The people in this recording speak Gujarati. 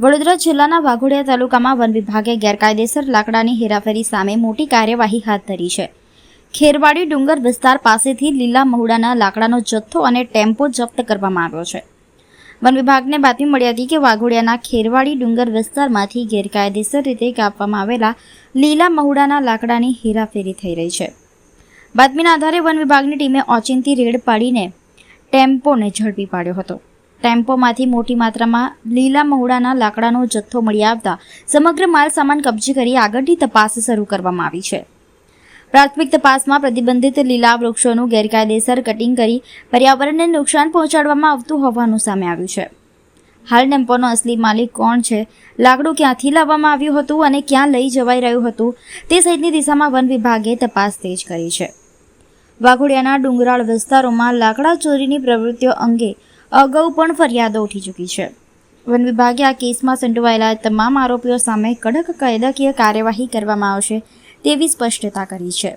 વડોદરા જિલ્લાના વાઘોડિયા તાલુકામાં વન વિભાગે ગેરકાયદેસર લાકડાની હેરાફેરી સામે મોટી કાર્યવાહી હાથ ધરી છે. ખેરવાડી ડુંગર વિસ્તાર પાસેથી લીલા મહુડાના લાકડાનો જથ્થો અને ટેમ્પો જપ્ત કરવામાં આવ્યો છે. વન વિભાગને બાતમી મળી હતી કે વાઘોડિયાના ખેરવાડી ડુંગર વિસ્તારમાંથી ગેરકાયદેસર રીતે કાપવામાં આવેલા લીલા મહુડાના લાકડાની હેરાફેરી થઈ રહી છે. બાતમીના આધારે વન વિભાગની ટીમે ઓચિંતી રેડ પાડીને ટેમ્પોને ઝડપી પાડ્યો હતો. ટેમ્પોમાંથી મોટી માત્રામાં લીલા મહુડાના લાકડાનો જથ્થો મળી આવતા સમગ્ર માલ સામાન કબજે કરી આગળની તપાસ શરૂ કરવામાં આવી છે. પ્રાથમિક તપાસમાં પ્રતિબંધિત લીલા વૃક્ષોનું ગેરકાયદેસર કટિંગ કરી પર્યાવરણને નુકસાન પહોંચાડવામાં આવતું હોવાનું સામે આવ્યું છે. હાલ ટેમ્પોનો અસલી માલિક કોણ છે, લાકડું ક્યાંથી લાવવામાં આવ્યું હતું અને ક્યાં લઈ જવાઈ રહ્યું હતું તે સહિતની દિશામાં વન વિભાગે તપાસ તેજ કરી છે. વાઘોડિયાના ડુંગરાળ વિસ્તારોમાં લાકડા ચોરીની પ્રવૃત્તિઓ અંગે અગાઉ પણ ફરિયાદો ઉઠી ચૂકી છે. વન વિભાગે આ કેસમાં સંડોવાયેલા તમામ આરોપીઓ સામે કડક કાયદાકીય કાર્યવાહી કરવામાં આવશે તેવી સ્પષ્ટતા કરી છે.